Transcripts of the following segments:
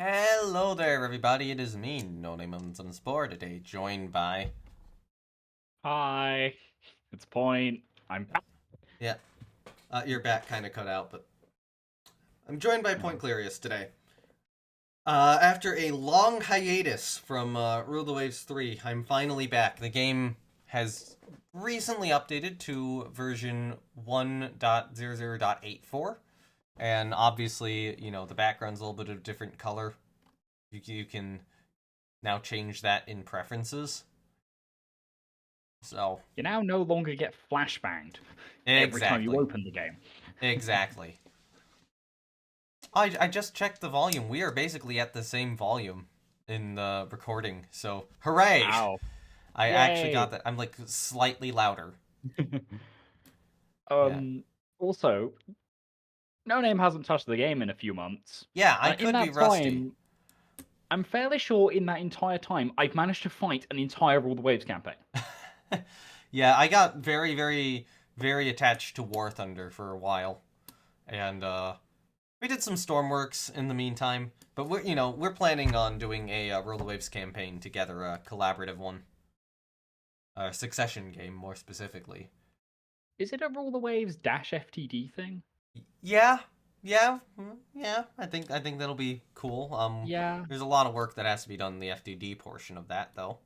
Hello there, everybody. It is me, No Name on Spore today, joined by. Hi, it's Point. I'm back. Yeah, your back kind of cut out, but I'm joined by Pointclearius today. After a long hiatus from Rule the Waves 3, I'm finally back. The game has recently updated to version 1.00.84, and obviously, the background's a little bit of a different color. You can now change that in preferences. So You now no longer get flashbanged every time you exactly, open the game. exactly. I just checked the volume. We are basically at the same volume in the recording. So hooray! Wow. I actually Yay. got that. I'm like slightly louder. Yeah. um. Also, No Name hasn't touched the game in a few months. Yeah, I In could be that rusty. time, I'm fairly sure in that entire time, I've managed to fight an entire Rule the Waves campaign. Yeah, I got very, very, very attached to War Thunder for a while, and we did some Stormworks in the meantime. But we're planning on doing a Roll the Waves campaign together, a collaborative one, a succession game more specifically. Is it a Rule the Waves -FTD thing? Yeah, yeah. I think that'll be cool. Yeah. There's a lot of work that has to be done in the FDD portion of that, though.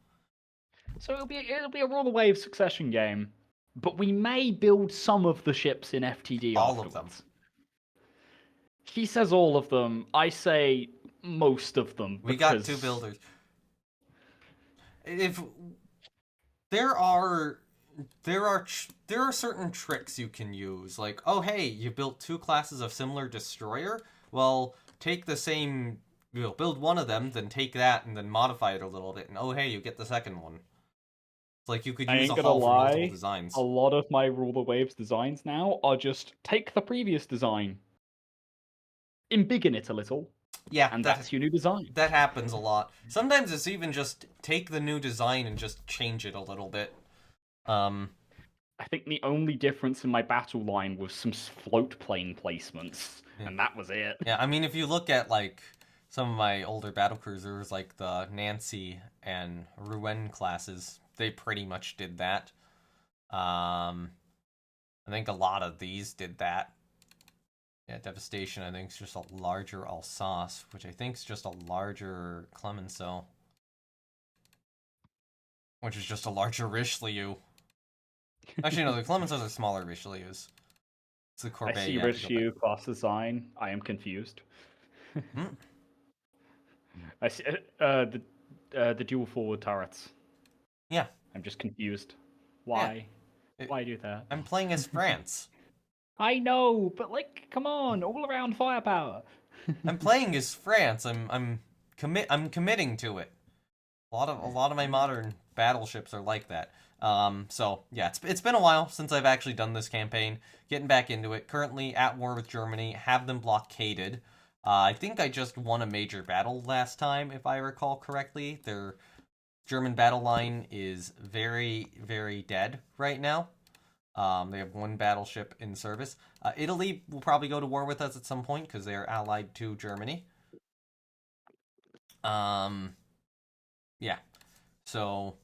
So it'll be a Rule the Waves succession game, but we may build some of the ships in FTD All of them. afterwards. He says all of them. I say most of them We got two because builders. If there are there are certain tricks you can use, like, oh hey, you built two classes of similar destroyer. Well, take the same, build one of them, then take that and then modify it a little bit, and oh hey, you get the second one. It's like you could I use a ain't gonna hull for multiple lie, a designs. lot of my Rule the Waves designs now are just take the previous design, embiggen it a little, Yeah, and that that's your new design. that happens a lot. Sometimes it's even just take the new design and just change it a little bit. Um, I think the only difference in my battle line was some float plane placements, yeah. and that was it. Yeah, I mean, if you look at like some of my older battle cruisers, like the Nancy and Rouen classes, they pretty much did that. I think a lot of these did that. Yeah, Devastation, I think, is just a larger Alsace, which I think is just a larger Clemenceau, which is just a larger Richelieu. Actually, no, the Clemenceaus are smaller Richelieus. It's the I Corbeil see you have to go back. Richelieu class design. I am confused. Hmm. I see the dual forward turrets. Yeah, I'm just confused. yeah. Why? It, Why do that? I'm playing as France. I know, but like, come on, all around firepower. I'm playing as France. I'm committing to it. A lot of my modern battleships are like that. So yeah, it's been a while since I've actually done this campaign. Getting back into it. Currently at war with Germany. Have them blockaded. I think I just won a major battle last time, if I recall correctly. Their German battle line is very, very dead right now. They have one battleship in service. Italy will probably go to war with us at some point because they are allied to Germany. Um, yeah. So,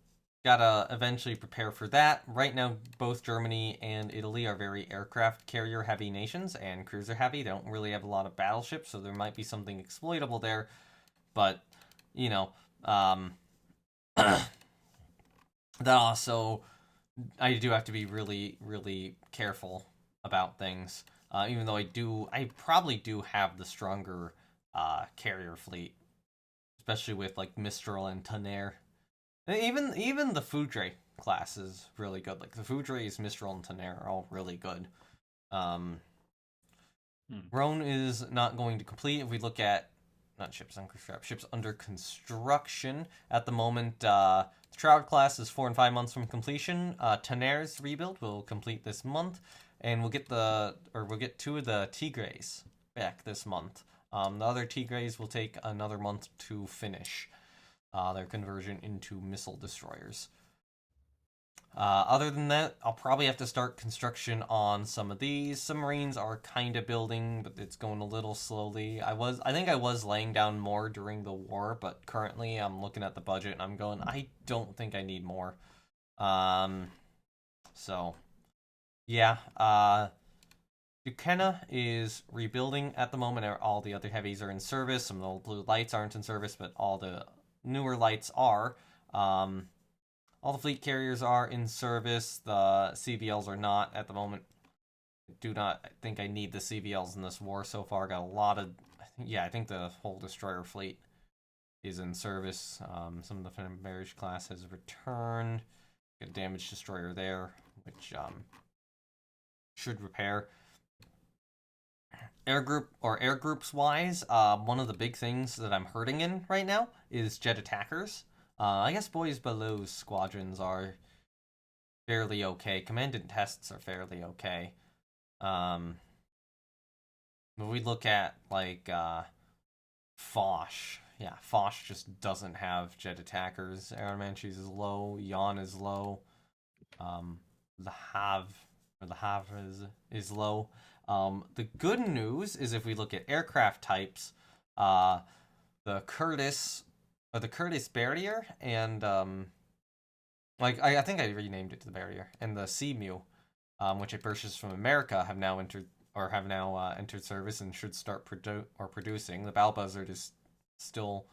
gotta eventually prepare for that. Right now, both Germany and Italy are very aircraft carrier heavy nations and cruiser heavy. They don't really have a lot of battleships, so there might be something exploitable there. But, you know, that also, I do have to be really, really careful about things. Even though I probably do have the stronger carrier fleet, especially with like Mistral and Tonnerre. And even the Foudre class is really good. Like the Foudres, Mistral, and Tonnerre are all really good. Um, Rhone is not going to complete. If we look at not ships under ships under construction at the moment, the Shroud class is 4 and 5 months from completion. Tonnerre's rebuild will complete this month, and we'll get two of the Tigres back this month. The other Tigres will take another month to finish their conversion into missile destroyers. Other than that, I'll probably have to start construction on some of these. Submarines are kind of building, but it's going a little slowly. I think I was laying down more during the war, but currently I'm looking at the budget and I'm going, I don't think I need more. Um, so yeah, Duquesne is rebuilding at the moment. All the other heavies are in service. Some of the blue lights aren't in service, but all the newer lights are. All the fleet carriers are in service. The CVLs are not at the moment. Do not think I need the CVLs in this war so far. Got a lot of... Yeah, I think the whole destroyer fleet is in service. Some of the Finnbarge class has returned. Got a damaged destroyer there, which should repair. Air groups wise, one of the big things that I'm hurting in right now is jet attackers. I guess boys below squadrons are fairly okay. Commandant tests are fairly okay. When we look at like Foch, yeah, Foch just doesn't have jet attackers. Aeromanches is low. Yon is low. The Havre is low. The good news is if we look at aircraft types, the Curtis Barrier and I think I renamed it to the Barrier, and the Seamew, which I purchased from America, have now entered service and should start producing. The Balbuzzard is still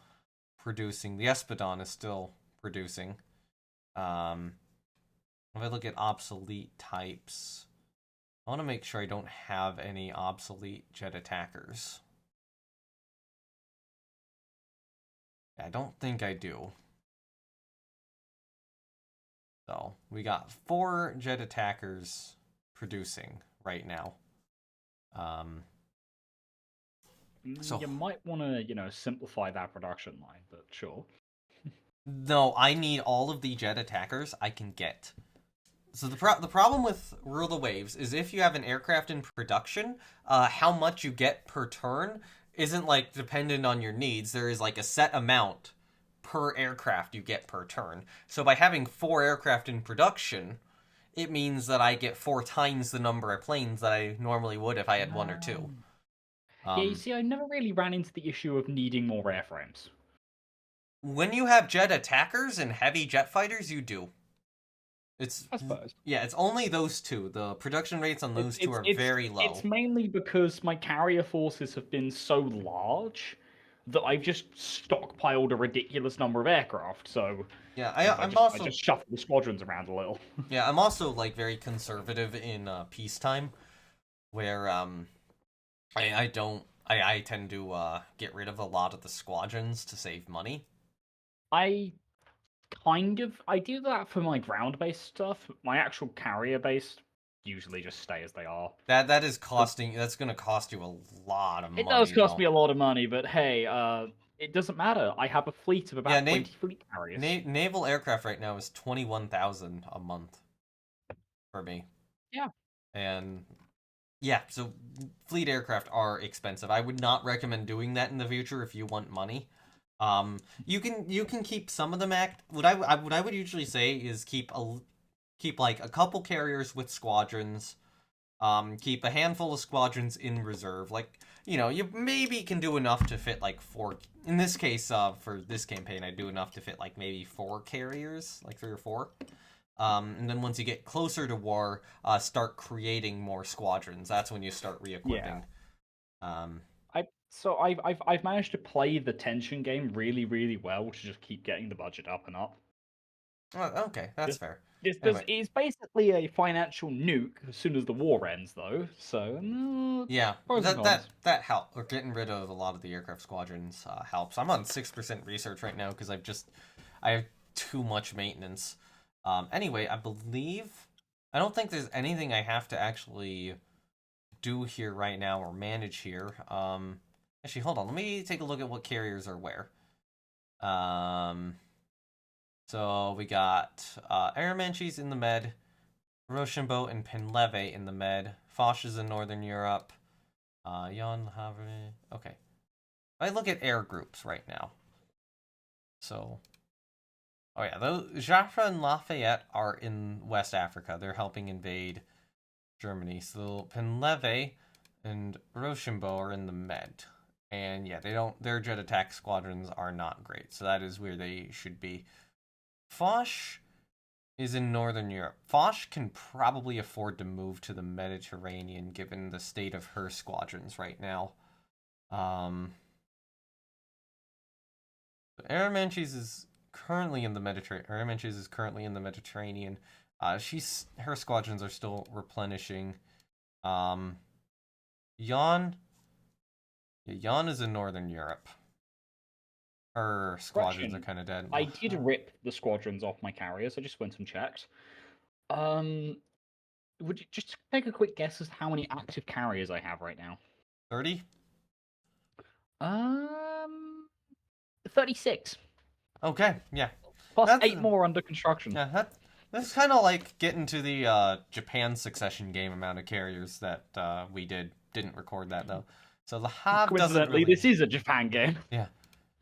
producing. The Espadon is still producing. If I look at obsolete types, I want to make sure I don't have any obsolete jet attackers. I don't think I do. So we got 4 jet attackers producing right now. So you might want to, simplify that production line, but sure. No, I need all of the jet attackers I can get. So the problem with Rule the Waves is if you have an aircraft in production, how much you get per turn isn't like dependent on your needs. There is like a set amount per aircraft you get per turn. So by having 4 aircraft in production, it means that I get 4 times the number of planes that I normally would if I had 1 or 2. Yeah, you see, I never really ran into the issue of needing more airframes. When you have jet attackers and heavy jet fighters, you do. I suppose. Yeah, it's only those 2. The production rates on those 2 are very low. It's mainly because my carrier forces have been so large that I've just stockpiled a ridiculous number of aircraft. So yeah, I just shuffle the squadrons around a little. Yeah, I'm also like very conservative in peacetime, where I tend to get rid of a lot of the squadrons to save money. I do that for my ground-based stuff. My actual carrier-based usually just stay as they are. That's going to cost you a lot of money. It does cost me a lot of money, but hey, it doesn't matter. I have a fleet of about 20 fleet carriers. Naval aircraft right now is 21,000 a month for me. Yeah. And yeah, so fleet aircraft are expensive. I would not recommend doing that in the future if you want money. You can keep some of them what I would usually say is keep like a couple carriers with squadrons. Keep a handful of squadrons in reserve. Like, you maybe can do enough to fit like 4. In this case, for this campaign, I do enough to fit like maybe 4 carriers, like 3 or 4. And then once you get closer to war, start creating more squadrons. That's when you start re-equipping. Yeah. I've managed to play the tension game really, really well to just keep getting the budget up and up. Oh, okay, that's fair. It's basically a financial nuke as soon as the war ends, though. So yeah, that helps. Or getting rid of a lot of the aircraft squadrons helps. I'm on 6% research right now because I have too much maintenance. Anyway, I don't think there's anything I have to actually do here right now or manage here. Actually, hold on. Let me take a look at what carriers are where. So we got Aeromanches in the Med, Rochambeau and Penleve in the Med, Foch is in Northern Europe, Jan Havre. Okay. I look at air groups right now. So Oh yeah, those Jaffa and Lafayette are in West Africa. They're helping invade Germany. So Penleve and Rochambeau are in the Med. And yeah, they don't. Their jet attack squadrons are not great. So that is where they should be. Foch is in Northern Europe. Foch can probably afford to move to the Mediterranean given the state of her squadrons right now. Aramanches is currently in the Mediterranean. Aramanches is currently in the Mediterranean. Her squadrons are still replenishing. Jan is in Northern Europe. Her squadrons are kind of dead. I did rip the squadrons off my carriers. I just went and checked. Would you just take a quick guess as to how many active carriers I have right now? 30? 36. Okay, yeah. Plus 8 more under construction. Yeah, that's kind of like getting to the Japan succession game amount of carriers that we didn't record that though. So Le Havre doesn't really... this is a Japan game.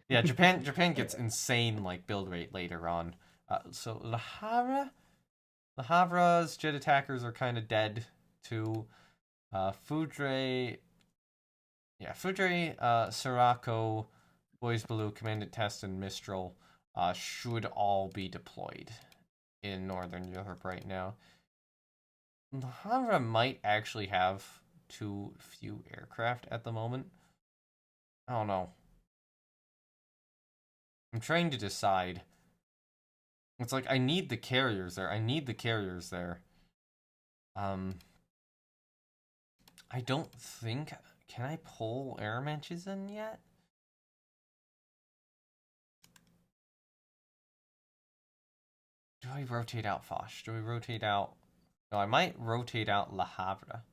Yeah, Japan gets insane like build rate later on. So Le Havre's jet attackers are kind of dead too. Foudre, Sirocco, Boys Blue, Commandant Test, and Mistral should all be deployed in Northern Europe right now. Le Havre might actually have too few aircraft at the moment. I don't know. I'm trying to decide. It's like I need the carriers there. I don't think... Can I pull Aramanches in yet? Do I rotate out Foch? Do we rotate out... No, I might rotate out Le Havre.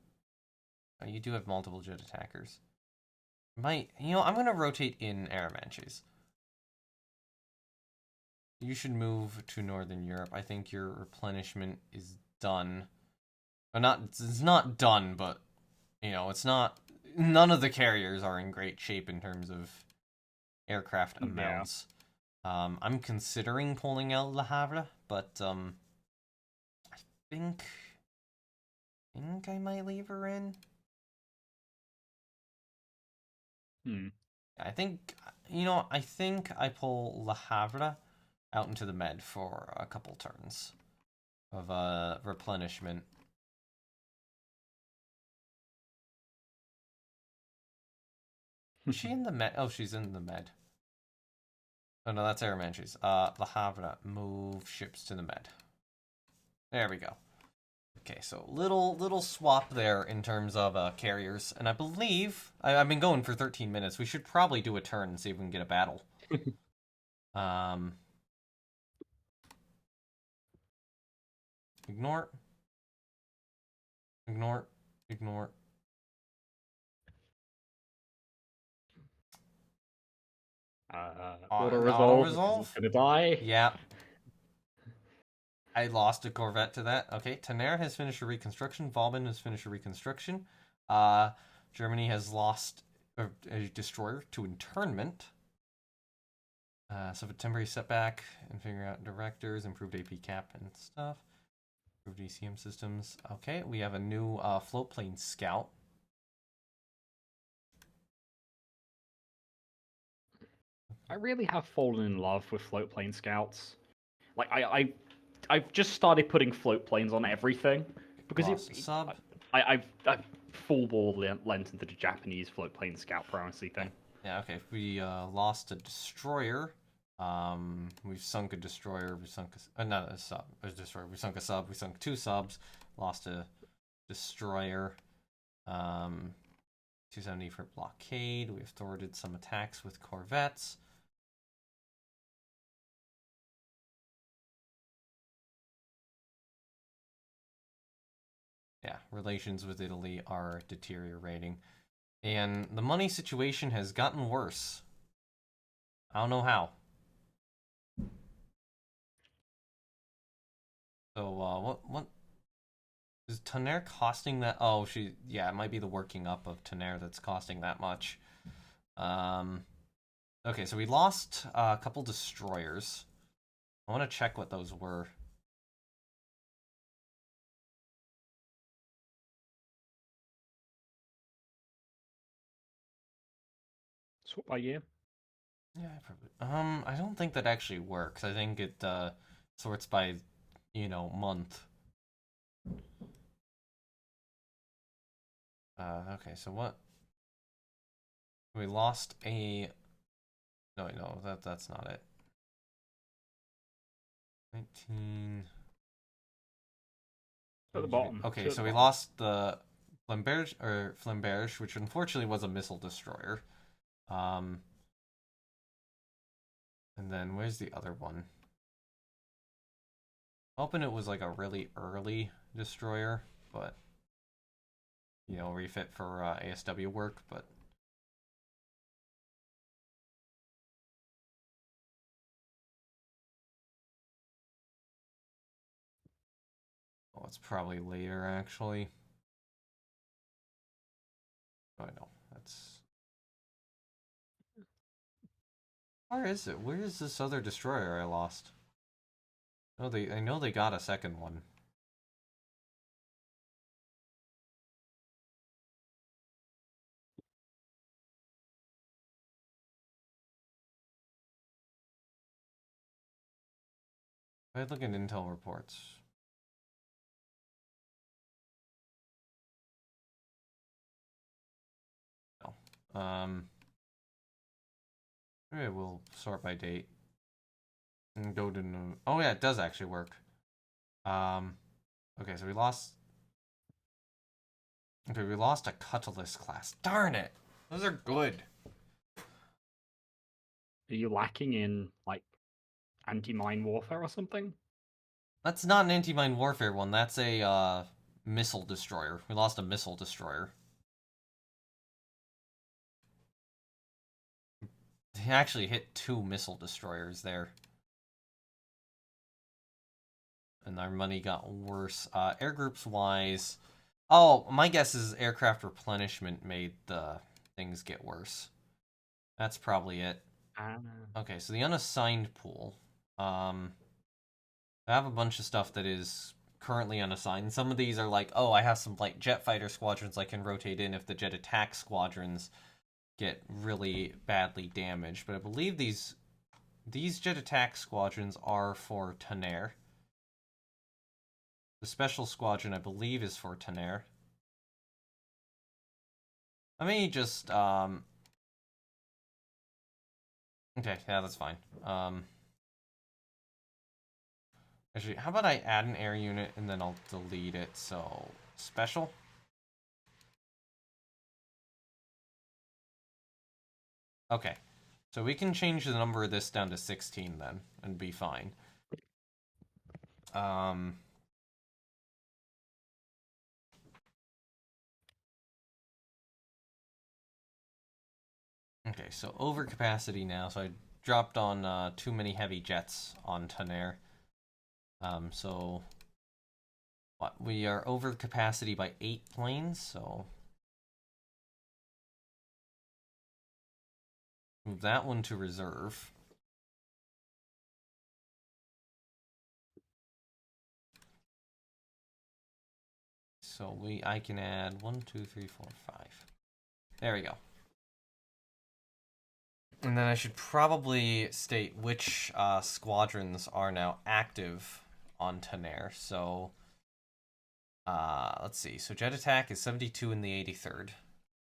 Oh, you do have multiple jet attackers. I'm going to rotate in Aramanches. You should move to Northern Europe. I think your replenishment is done. It's not done, but, it's not... None of the carriers are in great shape in terms of aircraft amounts. I'm considering pulling out Le Havre, but I think I might leave her in. I think I pull Le Havre out into the Med for a couple turns of replenishment. Is she in the Med? Oh, she's in the Med. Oh no, that's Aramanches. Le Havre, move ships to the Med. There we go. Okay, so little swap there in terms of carriers, and I believe I've been going for 13 minutes. We should probably do a turn and see if we can get a battle. Ignore. Auto resolve. Gonna die. Yeah. I lost a Corvette to that. Okay, Tonnerre has finished a reconstruction. Vauban has finished a reconstruction. Germany has lost a destroyer to internment. So temporary setback and figure out directors, improved AP cap and stuff. Improved ECM systems. Okay, we have a new float plane scout. I really have fallen in love with float plane scouts. Like I've just started putting float planes on everything because I've full ball lent into the Japanese float plane scout primacy thing. Yeah. Okay. If we lost a destroyer, we've sunk a destroyer. We sunk a sub. A destroyer. We sunk a sub. We sunk 2 subs. Lost a destroyer. 270 for blockade. We've thwarted some attacks with corvettes. Yeah, relations with Italy are deteriorating. And the money situation has gotten worse. I don't know how. So, what is Tonnerre costing that? Oh, it might be the working up of Tonnerre that's costing that much. Okay, so we lost a couple destroyers. I want to check what those were. Sort by year. Yeah, probably. I don't think that actually works. I think it sorts by, month. Okay, so what? We lost a. No, that's not it. 19. At the bottom. Okay, so we lost the Flamberge, which unfortunately was a missile destroyer. And then where's the other one? Hoping it was like a really early destroyer, but refit for ASW work, but it's probably later actually. Oh no, that's. Where is it? Where is this other destroyer I lost? Oh, I know they got a second one. I look at intel reports. No. Maybe we'll sort by date and go to new. Oh yeah, it does actually work. Okay, so we lost. Okay, we lost a Cutlass class. Darn it! Those are good. Are you lacking in like anti-mine warfare or something? That's not an anti-mine warfare one. That's a missile destroyer. We lost a missile destroyer. They actually hit 2 missile destroyers there. And our money got worse. Air groups wise. Oh, my guess is aircraft replenishment made the things get worse. That's probably it. Okay, so the unassigned pool. I have a bunch of stuff that is currently unassigned. Some of these are like, oh, I have some light jet fighter squadrons I can rotate in if the jet attack squadrons get really badly damaged. But I believe these jet attack squadrons are for Tonnerre. The special squadron, I believe, is for Tonnerre. Let me just, okay, yeah, that's fine. Actually, how about I add an air unit and then I'll delete it, so, special? Okay, so we can change the number of this down to 16 then, and be fine. Okay, so overcapacity now, so I dropped on too many heavy jets on Tonnerre. So what, we are over capacity by 8 planes, so move that one to reserve. So I can add 1, 2, 3, 4, 5. There we go. And then I should probably state which squadrons are now active on Tonnerre. So let's see. So jet attack is 72 in the 83rd.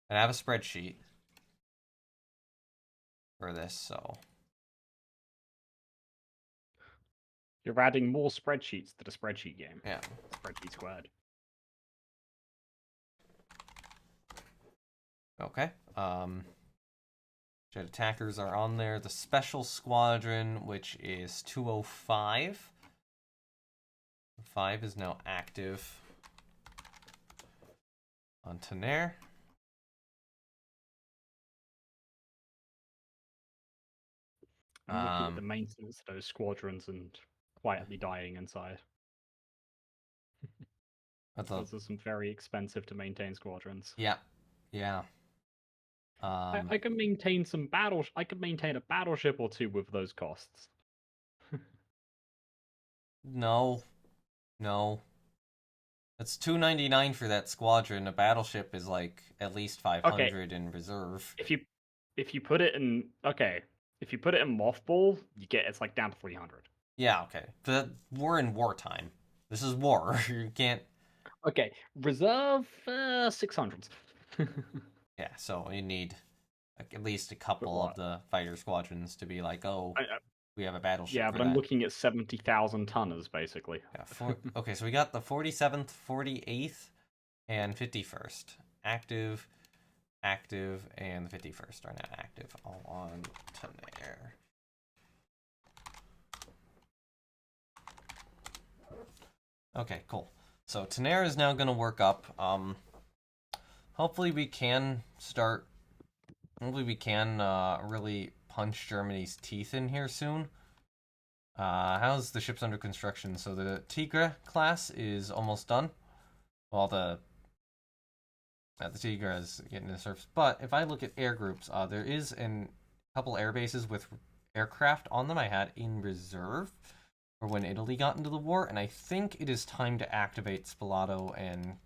I have a spreadsheet for this, so you're adding more spreadsheets to the spreadsheet game. Yeah. Spreadsheet squared. Okay. Jet attackers are on there. The special squadron, which is 205. 5 is now active on Tonnerre. I'm looking at the maintenance of those squadrons and quietly dying inside. Those are some very expensive to maintain squadrons. Yeah, yeah. I can maintain some I can maintain a battleship or two with those costs. No. No. That's 299 for that squadron. A battleship is like at least 500 in reserve. If you put it in if you put it in mothball, it's like down to 300. Yeah, okay. But we're in wartime. This is war. You can't. Okay, reserve 600s. Yeah, so you need at least a couple of what? the fighter squadrons to be like, oh, we have a battleship Yeah, for but I'm that. looking at 70,000 tonners basically. Yeah, okay, so we got the 47th, 48th, and 51st. Active, active, and the 51st are not active. All on Tenair. Okay, cool. So Tenair is now going to work up. Hopefully we can start. Hopefully we can really punch Germany's teeth in here soon. How's the ships under construction? So the Tigre class is almost done. Well, the Tigre is getting to the surface. But if I look at air groups, there is a couple air bases with aircraft on them I had in reserve for when Italy got into the war, and I think it is time to activate Spalato and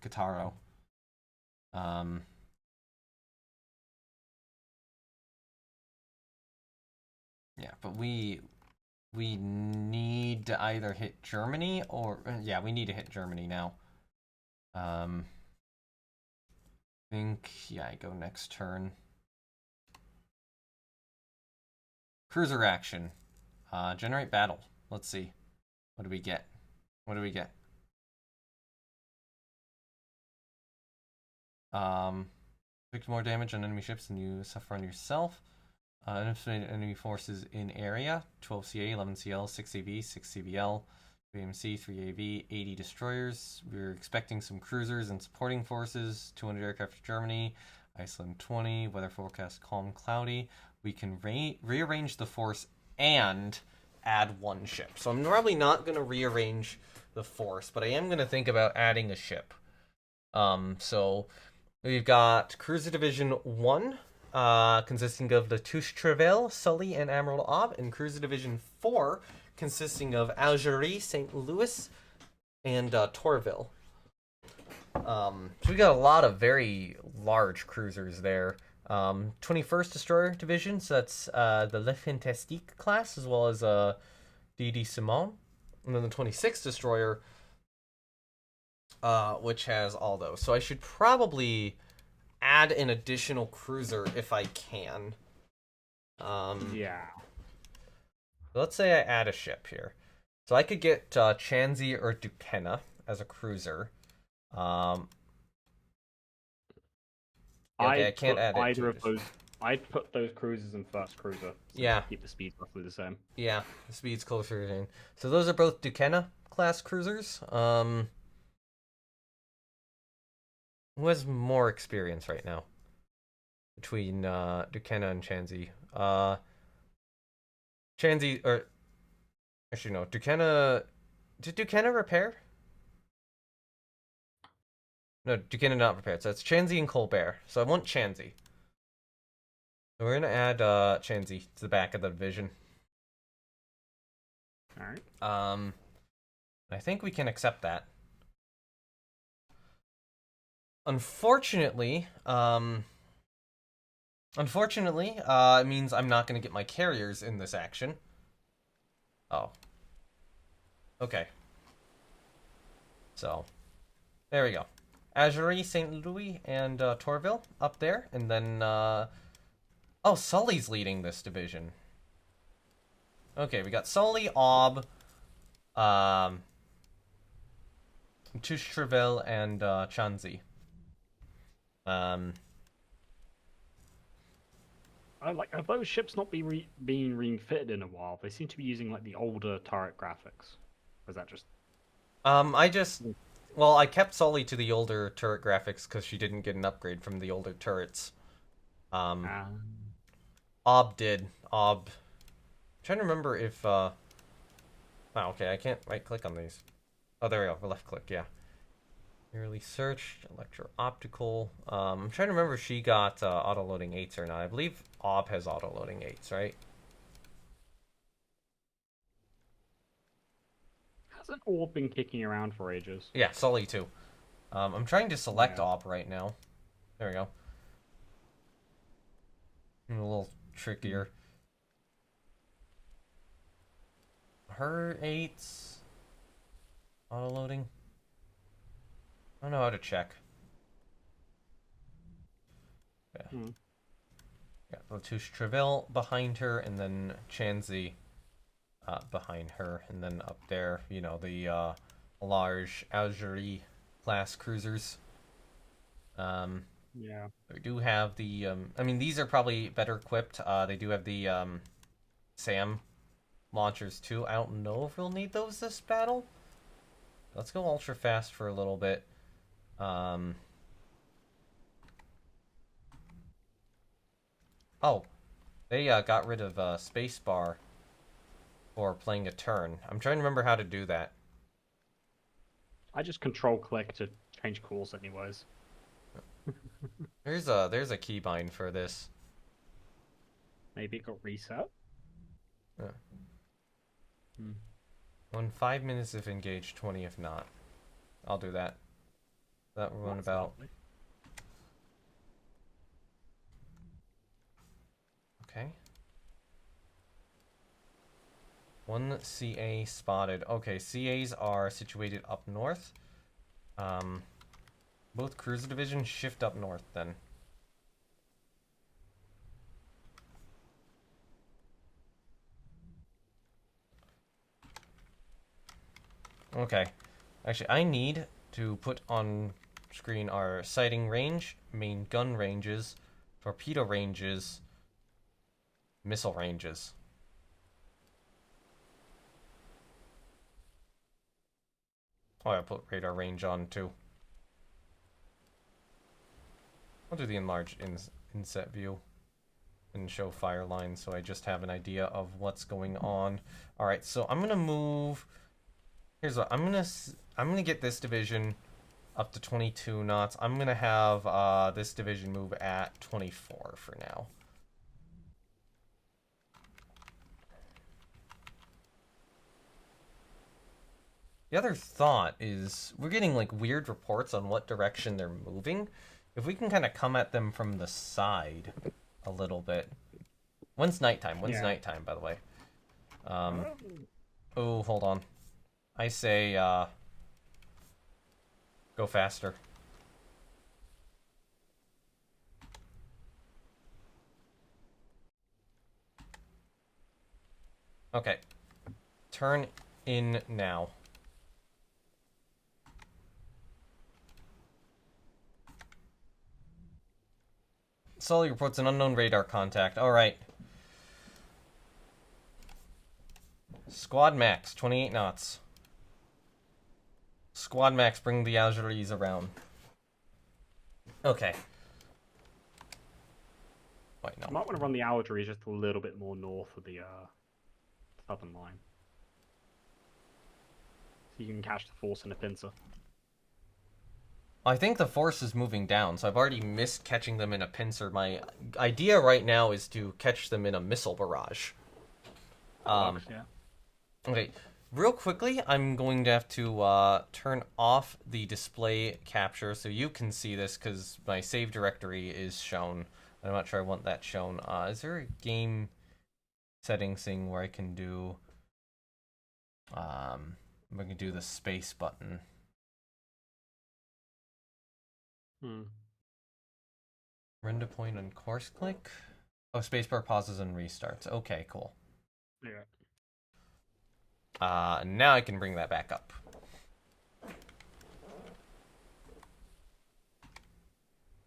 Cattaro. Yeah, but we need to either hit Germany or yeah, we need to hit Germany now. I think yeah, I go next turn. Cruiser action. Generate battle. Let's see. What do we get? What do we get? Inflict more damage on enemy ships than you suffer on yourself. Unestimated enemy forces in area: 12 CA, 11 CL, 6 AV, 6 CBL, 3 MC, 3 AV, 80 destroyers. We're expecting some cruisers and supporting forces. 200 aircraft to Germany. Iceland 20. Weather forecast calm, cloudy. We can rearrange the force and add one ship. So I'm probably not going to rearrange the force, but I am going to think about adding a ship. So we've got Cruiser Division 1, consisting of the Touche Trevel, Sully, and Admiral Ob, and Cruiser Division 4, consisting of Algerie, St. Louis, and Torville. So we got a lot of very large cruisers there. 21st Destroyer Division, so that's the Le Fantastique class, as well as D.D. Simon. And then the 26th Destroyer, which has all those. So I should probably add an additional cruiser if I can. Yeah. Let's say I add a ship here. So I could get Chanzi or Duquesne as a cruiser. Okay, I can't add either of those. I'd put those cruisers in first cruiser. So yeah. Keep the speed roughly the same. Yeah, the speed's closer to 10. So those are both Duquesne class cruisers. Who has more experience right now between Duquesne and Chanzi? Chanzi, or actually no, Duquesne. Did Duquesne repair? No, Duquesne not repaired. So it's Chanzi and Colbert. So I want Chanzi. So we're gonna add Chanzi to the back of the division. All right. I think we can accept that. Unfortunately, it means I'm not going to get my carriers in this action. Oh. Okay. So, there we go. Azurie, St. Louis, and Torville up there. And then, oh, Sully's leading this division. Okay, we got Sully, Ob, Touche Treville, and Chanzi. Have those ships not being refitted in a while? They seem to be using like the older turret graphics. Or is that just? Well, I kept Sully to the older turret graphics because she didn't get an upgrade from the older turrets. Ob did. I'm trying to remember if wow, okay, I can't right click on these. Oh, there we go. Left click, yeah. Early search, electro-optical. I'm trying to remember if she got auto-loading 8s or not. I believe Ob has auto-loading 8s, right? Hasn't Orb been kicking around for ages? Yeah, Sully too. I'm trying to select Op right now. There we go. A little trickier. Her 8s. Auto loading. I don't know how to check. Yeah. Got Latouche Treville behind her, and then Chanzi behind her, and then up there, you know, the large Algerie class cruisers. Yeah. We do have the. I mean, these are probably better equipped. They do have the SAM launchers too. I don't know if we'll need those this battle. Let's go ultra fast for a little bit. Oh, they got rid of spacebar for playing a turn. I'm trying to remember how to do that. I just control-click to change course anyways. There's a keybind for this. Maybe it got reset? Yeah. 5 minutes if engaged, 20 if not. I'll do that. That we're going about. Lovely. Okay. 1 CA spotted. Okay, CAs are situated up north. Both cruiser divisions shift up north then. Okay. Actually, I need to put on screen our sighting range, main gun ranges, torpedo ranges, missile ranges. Oh, I put radar range on too. I'll do the enlarged inset view and show fire lines so I just have an idea of what's going on. All right, so I'm gonna move. Here's what I'm gonna get this division up to 22 knots. I'm gonna have this division move at 24 for now. The other thought is we're getting like weird reports on what direction they're moving. If we can kind of come at them from the side a little bit. When's nighttime? When's nighttime, by the way? Oh, hold on. I say go faster. Okay. Turn in now. Sully reports an unknown radar contact. Alright. Squad max, 28 knots. Squad max, bring the Algeries around. Okay. Wait, no. You might want to run the Algeries just a little bit more north of the southern line. So you can catch the force in a pincer. I think the force is moving down, so I've already missed catching them in a pincer. My idea right now is to catch them in a missile barrage. Works, yeah. Okay, real quickly, I'm going to have to turn off the display capture so you can see this because my save directory is shown. I'm not sure I want that shown. Is there a game settings thing where I can do the space button? Render point on course click. Oh, spacebar pauses and restarts. Okay, cool. Yeah. Now I can bring that back up.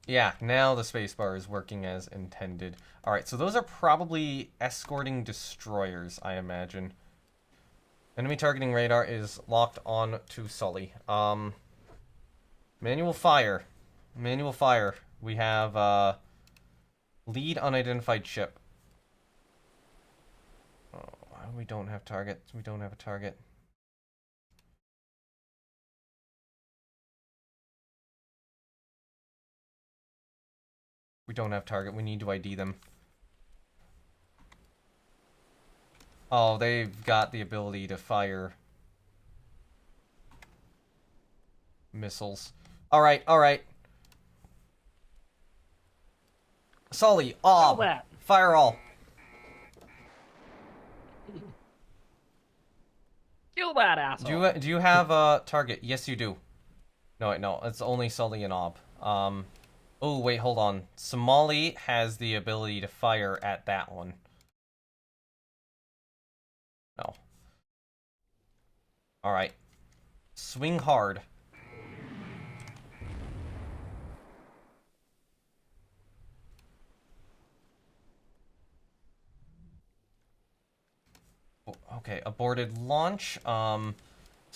Yeah, now the spacebar is working as intended. Alright, so those are probably escorting destroyers, I imagine. Enemy targeting radar is locked on to Sully. Manual fire. Manual fire. We have, lead unidentified ship. Oh, we don't have target. We don't have a target. We don't have target. We need to ID them. Oh, they've got the ability to fire missiles. Alright, alright. Sully, Ob, fire all. Kill that asshole. Do you have a target? Yes, you do. No, wait, no. It's only Sully and Ob. Oh, wait, hold on. Somali has the ability to fire at that one. No. Alright. Swing hard. Okay, aborted launch. So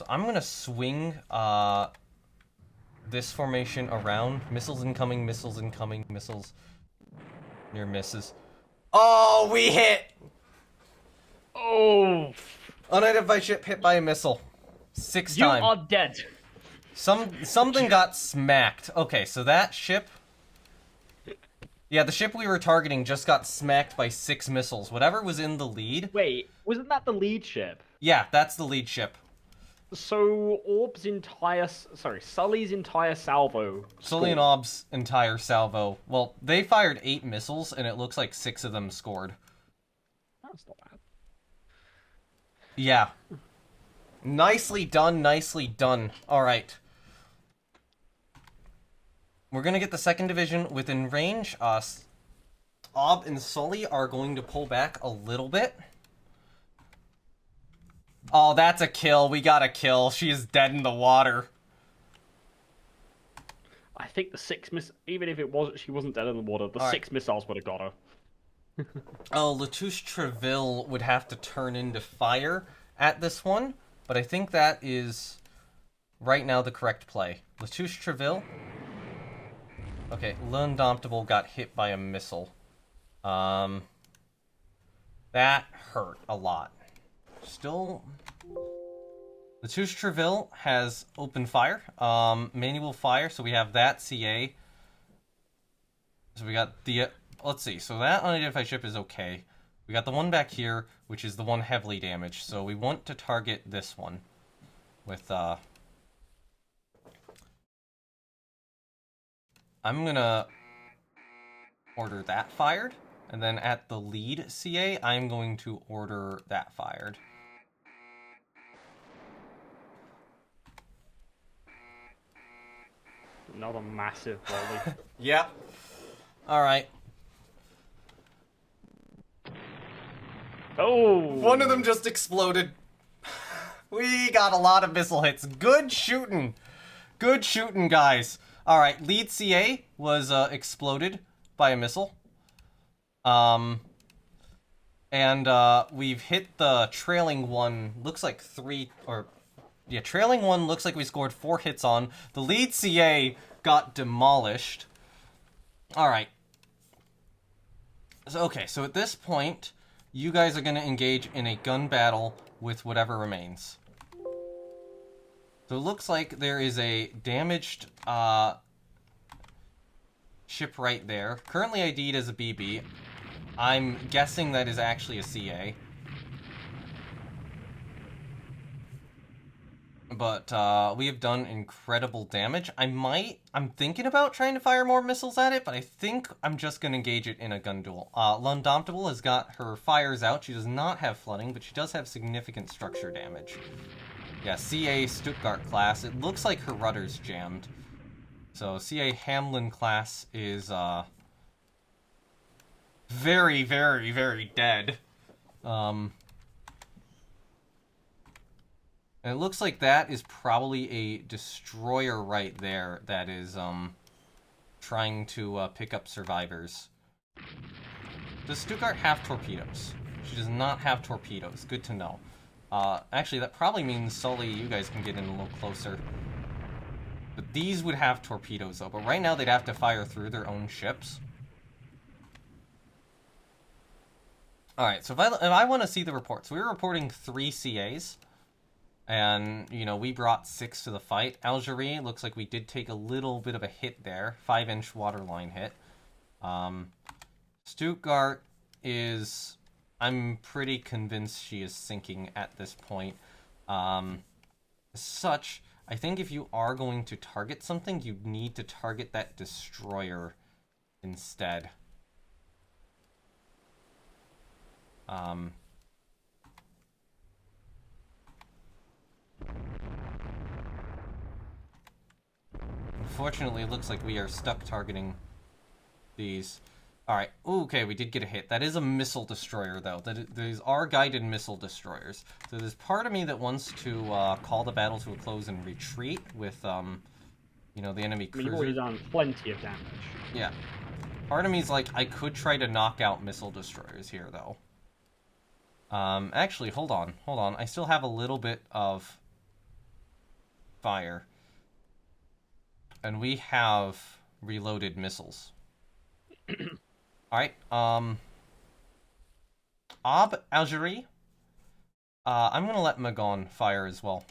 I'm gonna swing, this formation around. Missiles incoming, missiles. Near misses. Oh, we hit! Oh! Unidentified ship hit by a missile. 6 times. You are dead. Something got smacked. Okay, so that ship... Yeah, the ship we were targeting just got smacked by 6 missiles. Whatever was in the lead... Wait, wasn't that the lead ship? Yeah, that's the lead ship. So, Sully's entire salvo... Sully and Ob's entire salvo. Well, they fired 8 missiles, and it looks like 6 of them scored. That's not bad. Yeah. Nicely done, nicely done. Alright. We're gonna get the 2nd Division within range. Ob and Sully are going to pull back a little bit. Oh, that's a kill. We got a kill. She is dead in the water. I think the 6 even if she wasn't dead in the water, the 6 missiles would have got her. Oh, Latouche Treville would have to turn into fire at this one, but I think that is right now the correct play. Latouche Treville. Okay, L'Indomptable got hit by a missile. That hurt a lot. Still, Latouche Treville has open fire, manual fire, so we have that CA. So we got the, let's see, so that unidentified ship is okay. We got the one back here, which is the one heavily damaged, so we want to target this one with, I'm gonna order that fired, and then at the lead CA, I'm going to order that fired. Another massive volley. Yep. Alright. Oh! One of them just exploded. We got a lot of missile hits. Good shooting. Good shooting, guys. Alright, lead CA was exploded by a missile. And we've hit the trailing one, looks like 3, or... Yeah, trailing one looks like we scored 4 hits on. The lead CA got demolished. Alright. So, okay, so at this point, you guys are going to engage in a gun battle with whatever remains. So it looks like there is a damaged ship right there. Currently ID'd as a BB. I'm guessing that is actually a CA. But we have done incredible damage. I'm thinking about trying to fire more missiles at it, but I think I'm just going to engage it in a gun duel. L'Indomptable has got her fires out. She does not have flooding, but she does have significant structure damage. Yeah, CA Stuttgart class. It looks like her rudder's jammed. So CA Hamlin class is very, very, very dead. And it looks like that is probably a destroyer right there that is trying to pick up survivors. Does Stuttgart have torpedoes? She does not have torpedoes. Good to know. Actually, that probably means Sully, you guys can get in a little closer. But these would have torpedoes, though. But right now, they'd have to fire through their own ships. Alright, so if I want to see the reports. We were reporting 3 CAs. And, you know, we brought 6 to the fight. Algerie, looks like we did take a little bit of a hit there. 5-inch waterline hit. Stuttgart is... I'm pretty convinced she is sinking at this point. As such, I think if you are going to target something, you need to target that destroyer instead. Unfortunately, it looks like we are stuck targeting these. Alright, okay, we did get a hit. That is a missile destroyer, though. These are guided missile destroyers. So there's part of me that wants to call the battle to a close and retreat with, you know, the enemy cruiser. You've already done plenty of damage. Yeah. Part of me is like, I could try to knock out missile destroyers here, though. Actually, hold on. I still have a little bit of fire. And we have reloaded missiles. Alright, Ab Algerie. I'm gonna let Magon fire as well.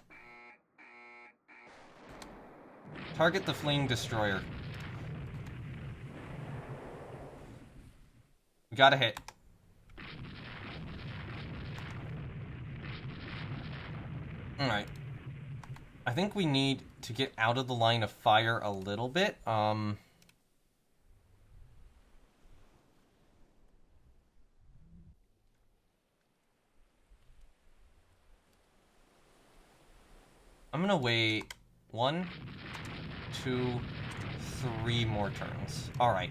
Target the fleeing destroyer. We got a hit. Alright. I think we need to get out of the line of fire a little bit. I'm gonna wait 1, 2, 3 more turns. Alright.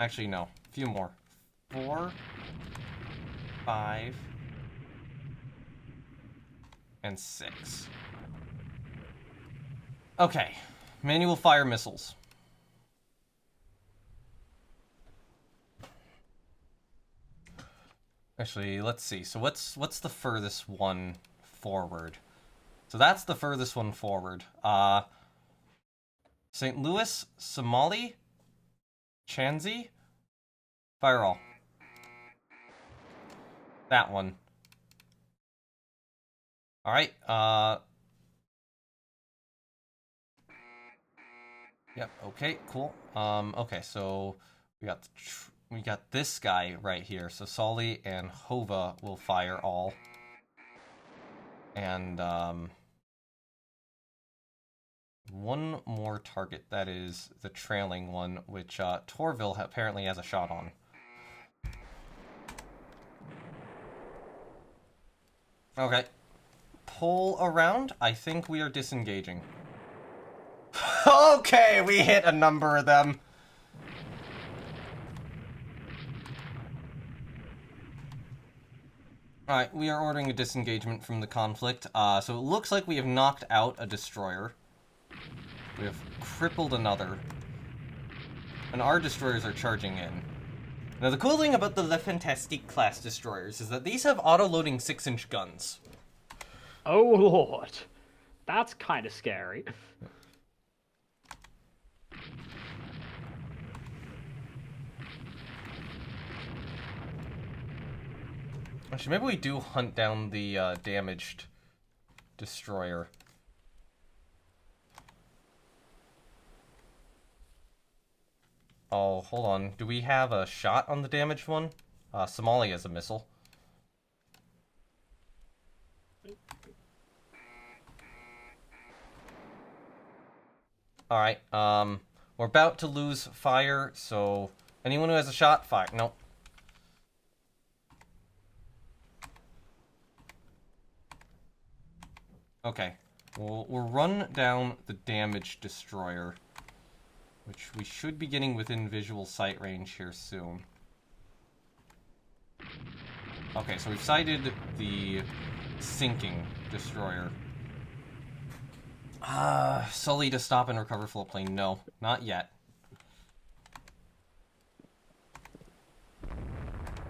Actually, no. A few more. 4, 5, and 6. Okay. Manual fire missiles. Actually, let's see. So what's the furthest one forward? So that's the furthest one forward. St. Louis, Somali, Chanzi, fire all. That one. Alright, yep, okay, cool. Okay, so we got this guy right here. So Solly and Hova will fire all. And, one more target, that is the trailing one, which, Torville apparently has a shot on. Okay. Pull around. I think we are disengaging. Okay, we hit a number of them. Alright, we are ordering a disengagement from the conflict. So it looks like we have knocked out a destroyer. We have crippled another. And our destroyers are charging in. Now, the cool thing about the Le Fantastique class destroyers is that these have auto-loading 6-inch guns. Oh, Lord. That's kind of scary. Actually, maybe we do hunt down the damaged destroyer. Oh, hold on. Do we have a shot on the damaged one? Somalia has a missile. Alright, we're about to lose fire, so anyone who has a shot, fire. Nope. Okay, we'll run down the damaged destroyer, which we should be getting within visual sight range here soon. Okay, so we've sighted the sinking destroyer. Sully to stop and recover floatplane. No, not yet.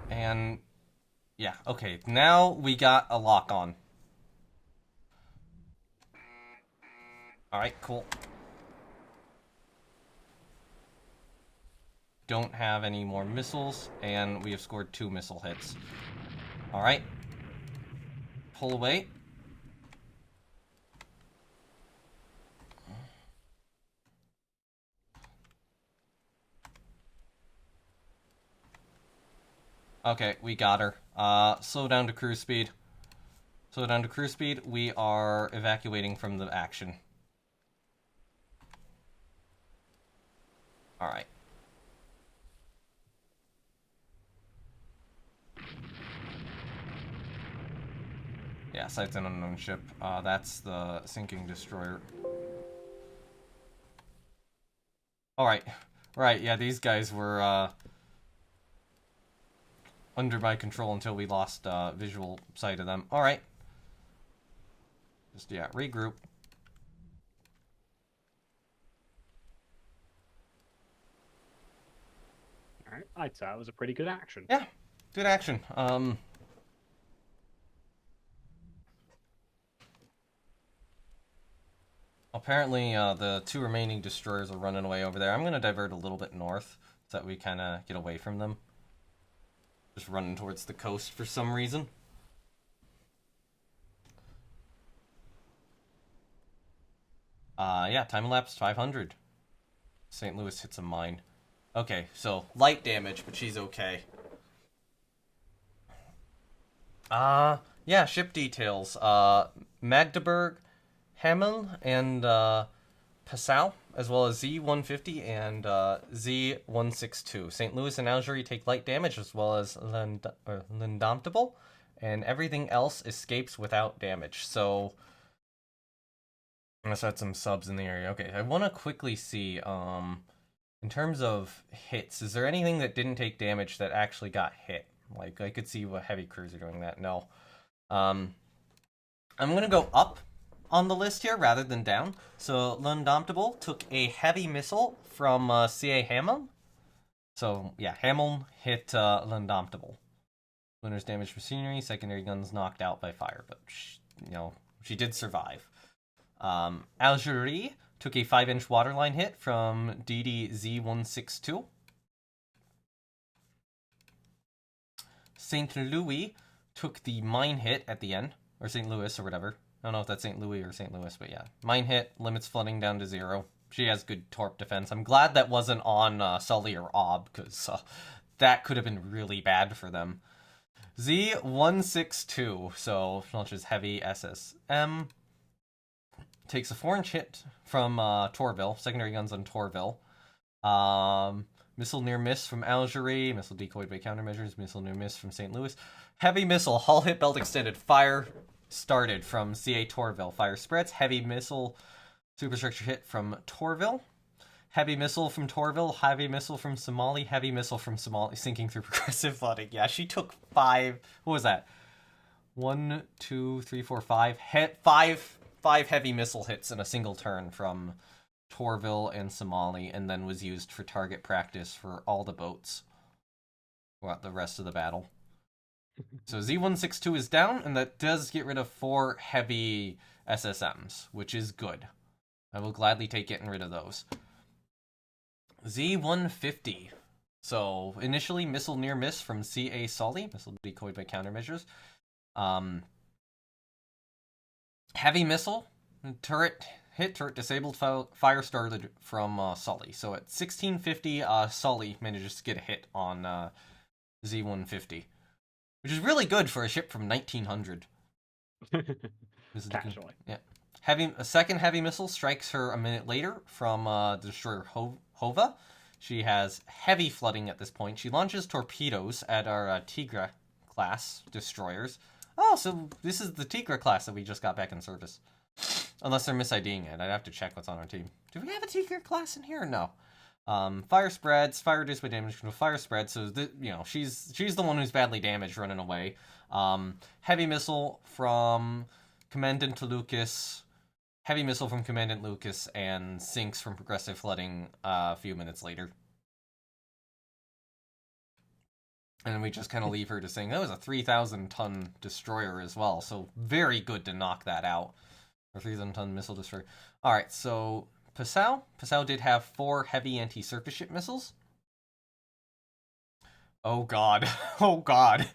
And yeah, okay, now we got a lock on. Alright, cool. Don't have any more missiles, and we have scored 2 missile hits. Alright. Pull away. Okay, we got her. Slow down to cruise speed. Slow down to cruise speed. We are evacuating from the action. Alright. Yeah, sight's an unknown ship. That's the sinking destroyer. Alright. Right, yeah, these guys were, under my control until we lost, visual sight of them. Alright. Just, yeah, regroup. Alright, I'd say that was a pretty good action. Yeah, good action. Apparently, the two remaining destroyers are running away over there. I'm going to divert a little bit north so that we kind of get away from them. Just running towards the coast for some reason. Yeah, time elapsed 500. St. Louis hits a mine. Okay, so light damage, but she's okay. Yeah, ship details. Magdeburg, Hamel, and Passau, as well as Z-150 and Z-162. St. Louis and Algerie take light damage, as well as L'indomptable, and everything else escapes without damage. So, let's add some subs in the area. Okay, I want to quickly see, in terms of hits, is there anything that didn't take damage that actually got hit? Like, I could see what heavy crews are doing that. No. I'm going to go up on the list here rather than down. So L'Indomptable took a heavy missile from CA Hamel. So yeah, Hamel hit L'Indomptable. Winners damaged machinery, secondary guns knocked out by fire, but she did survive. Algerie took a 5-inch waterline hit from DDZ-162. St. Louis took the mine hit at the end, or St. Louis or whatever. I don't know if that's St. Louis or St. Louis, but yeah. Mine hit, limits flooding down to 0. She has good torp defense. I'm glad that wasn't on Sully or Ob, because that could have been really bad for them. Z-162, so launches heavy SSM. Takes a 4-inch hit from Torville, secondary guns on Torville. Missile near miss from Algerie, missile decoyed by countermeasures, missile near miss from St. Louis. Heavy missile, hull hit belt extended, fire started from CA Torville. Fire spreads, heavy missile superstructure hit from Torville. Heavy missile from Torville, heavy missile from Somali, heavy missile from Somali, sinking through progressive flooding. Yeah, she took 5, what was that? 1, 2, 3, 4, 5, five heavy missile hits in a single turn from Torville and Somali, and then was used for target practice for all the boats throughout the rest of the battle. So Z-162 is down, and that does get rid of 4 heavy SSMs, which is good. I will gladly take getting rid of those. Z-150. So, initially, missile near miss from CA Sully, missile decoyed by countermeasures. Heavy missile, turret hit, turret disabled, fire started from Sully. So at 1650, Sully manages to get a hit on Z-150. Which is really good for a ship from 1900. Casually. Yeah. A second heavy missile strikes her a minute later from the destroyer Hova. She has heavy flooding at this point. She launches torpedoes at our Tigre class destroyers. Oh, so this is the Tigre class that we just got back in service. Unless they're mis-IDing it. I'd have to check what's on our team. Do we have a Tigre class in here? No. Fire spreads, fire reduced by damage control, fire spread, so she's the one who's badly damaged running away. Heavy missile from Commandant Lucas, heavy missile from Commandant Lucas, and sinks from progressive flooding a few minutes later. And then we just kind of leave her to saying that was a 3,000-ton destroyer as well, so very good to knock that out. Or 3,000-ton missile destroyer. Alright, so Passau did have 4 heavy anti-surface ship missiles. Oh god. Oh god.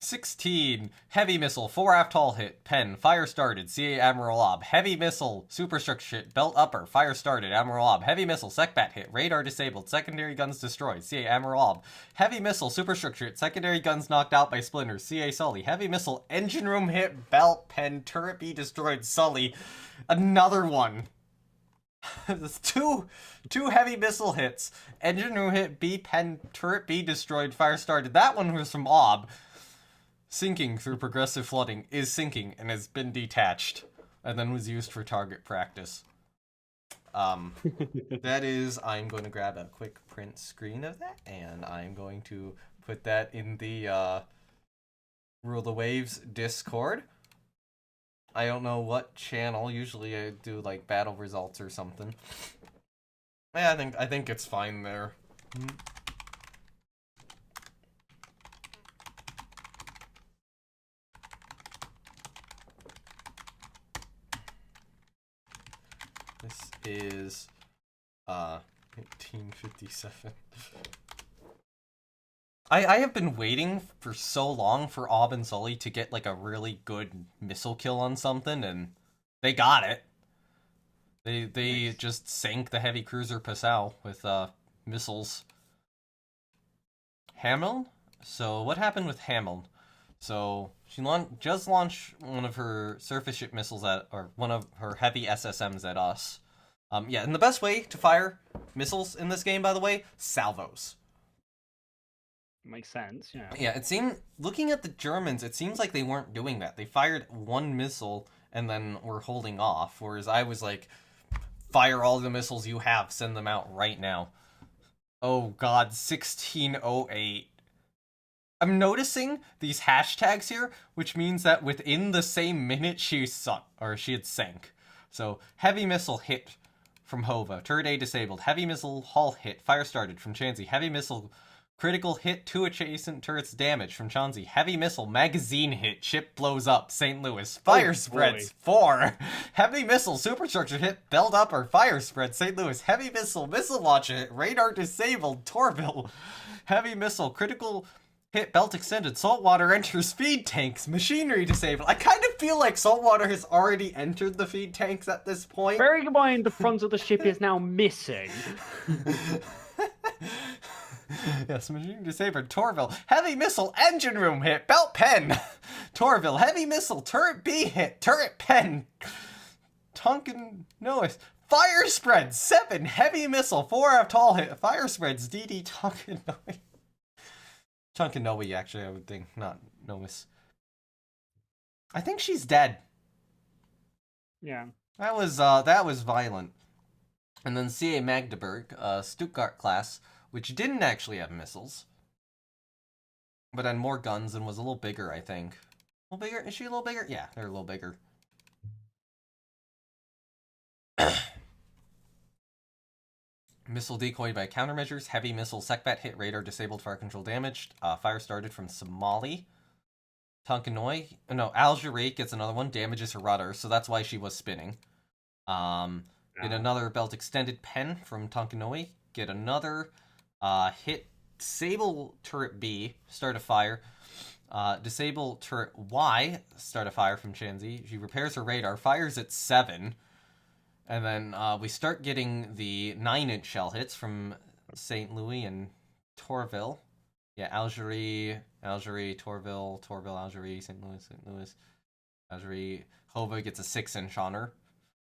16. Heavy missile, 4 aft hull hit, pen, fire started, CA Admiral Ob. Heavy missile, superstructure hit, belt upper, fire started, Admiral Ob. Heavy missile, secbat hit, radar disabled, secondary guns destroyed, CA Admiral Ob. Heavy missile, superstructure hit, secondary guns knocked out by splinters, CA Sully. Heavy missile, engine room hit, belt, pen, turret B destroyed, Sully. Another one. There's two heavy missile hits. Engine room hit, B, pen, turret B destroyed, fire started. That one was from Ob. Sinking through progressive flooding is sinking and has been detached and then was used for target practice. That is, I'm going to grab a quick print screen of that and I'm going to put that in the Rule the Waves Discord. I don't know what channel. Usually I do like battle results or something. Yeah, I think it's fine there. This is 1857. I have been waiting for so long for Ob and Sully to get like a really good missile kill on something, and they got it. They nice. Just sank the heavy cruiser Passau with missiles. Hamel? So what happened with Hamel? So she just launched one of her surface ship missiles or one of her heavy SSMs at us. Yeah, and the best way to fire missiles in this game, by the way, salvos. Makes sense, yeah. Yeah, it seemed, looking at the Germans, it seems like they weren't doing that. They fired one missile and then were holding off, whereas I was like, fire all the missiles you have, send them out right now. Oh god, 1608. I'm noticing these hashtags here, which means that within the same minute she had sank. So, heavy missile hit from Hova, turret A disabled, heavy missile hull hit, fire started from Chansey, heavy missile critical hit, 2 adjacent turrets damage from Chansey, heavy missile magazine hit, ship blows up, St. Louis, fire spreads, 4, heavy missile superstructure hit, belt upper, fire spread, St. Louis, heavy missile launcher hit, radar disabled, Torville, heavy missile critical hit, belt extended, saltwater enters feed tanks, machinery disabled. I kind of feel like saltwater has already entered the feed tanks at this point. Bearing in mind the front of the ship is now missing. Yes, machinery disabled, Torville, heavy missile engine room hit, belt pen, Torville, heavy missile turret B hit, turret pen, Tonkin Noise, fire spreads, 7, heavy missile, 4 aft hull hit, fire spreads, DD Tonkin Noise. Chunkanoe, actually, I would think, not Nomis. I think she's dead. Yeah. That was violent. And then CA Magdeburg, Stuttgart class, which didn't actually have missiles, but had more guns and was a little bigger, I think. A little bigger? Is she a little bigger? Yeah, they're a little bigger. Missile decoyed by countermeasures. Heavy missile secbat hit, radar disabled, fire control damaged. Fire started from Somali. Algeria gets another one. Damages her rudder, so that's why she was spinning. Get another belt extended pen from Tonkanoe. Get another hit. Disable turret B. Start a fire. Disable turret Y. Start a fire from Chansey. She repairs her radar. Fires at 7. And then we start getting the 9-inch shell hits from St. Louis and Torville. Yeah, Algeria, Torville, Algeria, St. Louis, Algeria. Hova gets a 6-inch on her.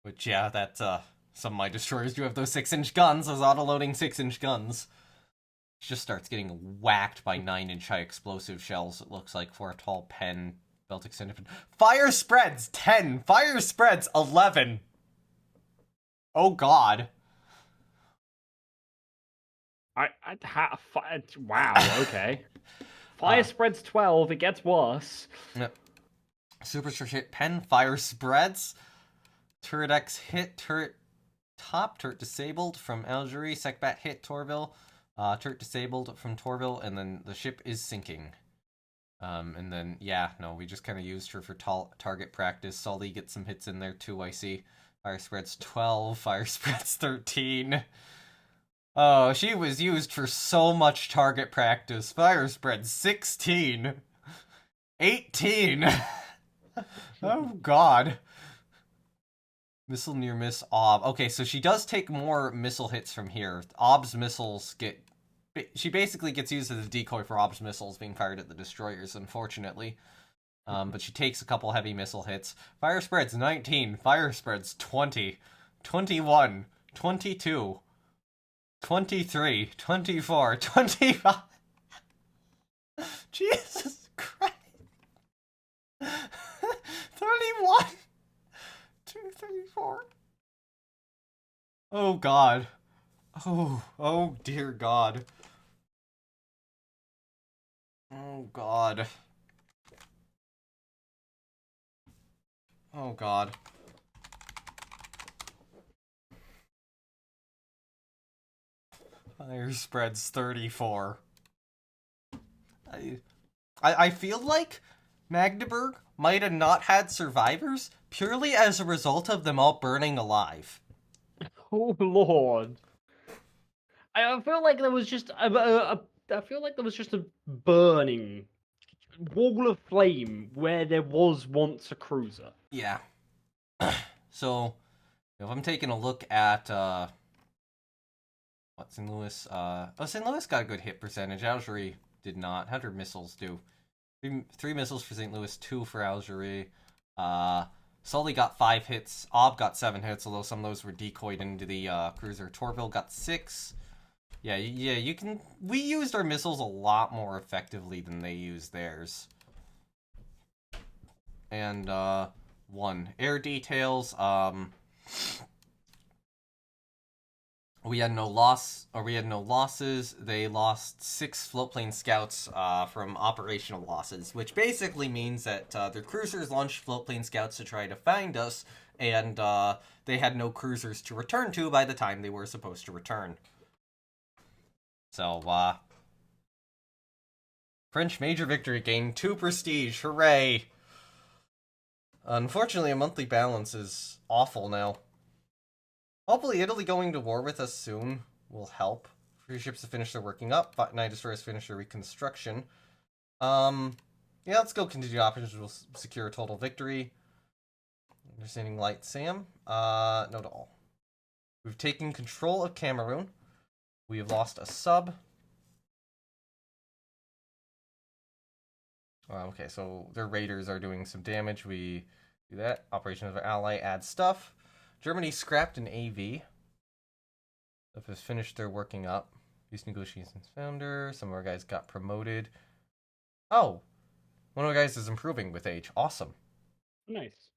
Which, yeah, that's, some of my destroyers do have those 6-inch guns, those auto-loading 6-inch guns. She just starts getting whacked by 9-inch high explosive shells, it looks like, for a tall pen, belt extended. Fire spreads, 10. Fire spreads, 11. Oh god. Wow, okay. Fire spreads 12, it gets worse. Yep. Superstructure hit, pen, fire spreads. Turret X hit, turret top, turret disabled from Algeria. Secbat hit, Torville. Turret disabled from Torville, and then the ship is sinking. And then, yeah, no, we just kind of used her for target practice. Sully gets some hits in there too, I see. Fire spreads 12, fire spreads 13. Oh, she was used for so much target practice. Fire spreads 16. 18! Oh, God. Missile near miss Ob. Okay, so she does take more missile hits from here. Ob's missiles get... She basically gets used as a decoy for Ob's missiles being fired at the destroyers, unfortunately. But she takes a couple heavy missile hits. Fire spreads 19. Fire spreads 20. 21. 22. 23. 24. 25. Jesus Christ. 31. 2, 3, 4. Oh, God. Oh, dear God. Oh, God. Oh, God. Fire spreads 34. I feel like Magdeburg might have not had survivors purely as a result of them all burning alive. Oh Lord! I feel like there was just I feel like there was just a burning wall of flame where there was once a cruiser. Yeah. So, if I'm taking a look at what St. Louis, St. Louis got a good hit percentage. Algerie did not. 100 missiles do. Three missiles for St. Louis, 2 for Algerie. Sully got 5 hits. Ob got 7 hits, although some of those were decoyed into the cruiser. Torville got 6. Yeah, you can... We used our missiles a lot more effectively than they used theirs. And, 1. Air details, we had no losses. They lost 6 floatplane scouts from operational losses, which basically means that their cruisers launched floatplane scouts to try to find us, and they had no cruisers to return to by the time they were supposed to return. So, French major victory gained 2 prestige. Hooray! Unfortunately, a monthly balance is awful now. Hopefully, Italy going to war with us soon will help. Free ships to finish their working up. Night destroyers finish their reconstruction. Yeah, let's go continue operations. We'll secure a total victory. Understanding light Sam. No to all. We've taken control of Cameroon. We have lost a sub. Okay, so their raiders are doing some damage. We do that. Operation of our ally, add stuff. Germany scrapped an AV. Has finished their working up. Peace negotiations founder. Some of our guys got promoted. Oh, one of our guys is improving with age. Awesome. Nice.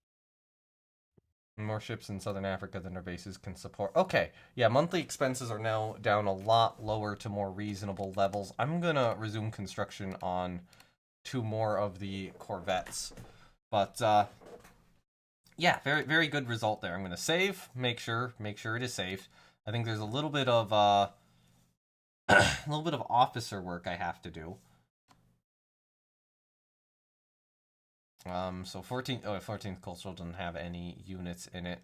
More ships in Southern Africa than our bases can support. Okay, yeah, monthly expenses are now down a lot lower to more reasonable levels. I'm gonna resume construction on 2 more of the corvettes. But, yeah, very, very good result there. I'm gonna save, make sure it is saved. I think there's a little bit of a little bit of officer work I have to do. So 14th Cultural doesn't have any units in it.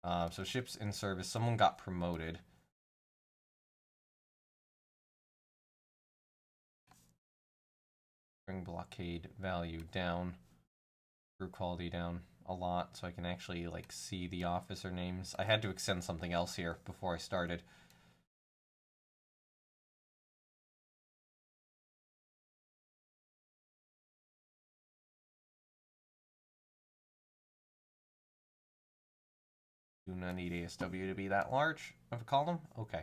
So ships in service. Someone got promoted. Bring blockade value down. Crew quality down a lot, so I can actually like see the officer names. I had to extend something else here before I started. Do not need ASW to be that large of a column. Okay.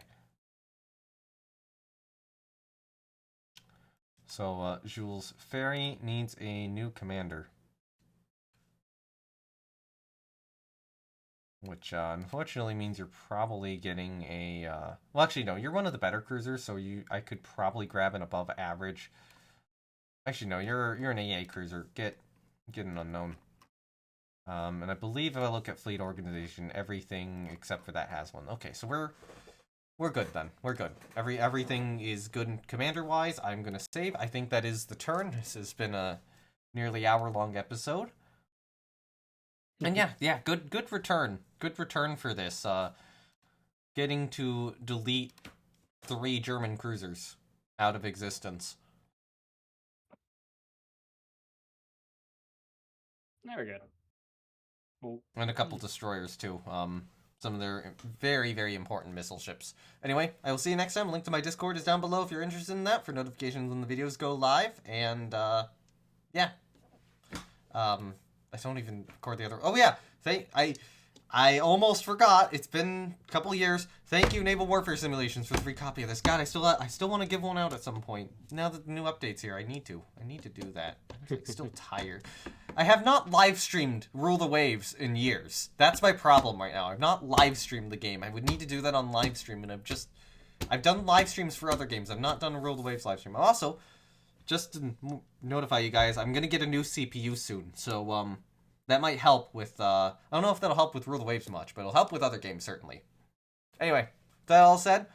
So Jules Ferry needs a new commander. Which unfortunately means you're probably getting a well, actually no, you're one of the better cruisers, so I could probably grab an above average. Actually no, you're an AA cruiser. Get an unknown. And I believe if I look at fleet organization, everything except for that has one. Okay, so we're good then. We're good. Everything is good commander wise. I'm gonna save. I think that is the turn. This has been a nearly hour-long episode. And yeah, good return. Good return for this. Getting to delete 3 German cruisers out of existence. Very good. Well, and a couple destroyers too. Some of their very, very important missile ships. Anyway, I will see you next time. Link to my Discord is down below if you're interested in that for notifications when the videos go live. And yeah, I don't even record the other. Oh yeah, I almost forgot. It's been a couple years. Thank you, Naval Warfare Simulations, for the free copy of this. God, I still want to give one out at some point. Now that the new update's here, I need to do that. I'm still tired. I have not live streamed Rule the Waves in years. That's my problem right now. I've not live streamed the game. I would need to do that on live stream, and I've done live streams for other games. I've not done a Rule the Waves live stream. Also, just to notify you guys, I'm gonna get a new CPU soon. So that might help with, I don't know if that'll help with Rule the Waves much, but it'll help with other games, certainly. Anyway, that all said,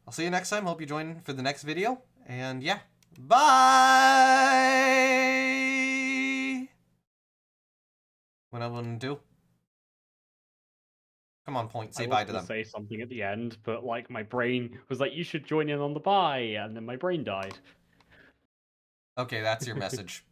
I'll see you next time. Hope you join for the next video. And yeah, bye! What I want to do? Come on, Point, say bye to them. I was going to say something at the end, but like my brain was like, you should join in on the bye, and then my brain died. Okay, that's your message.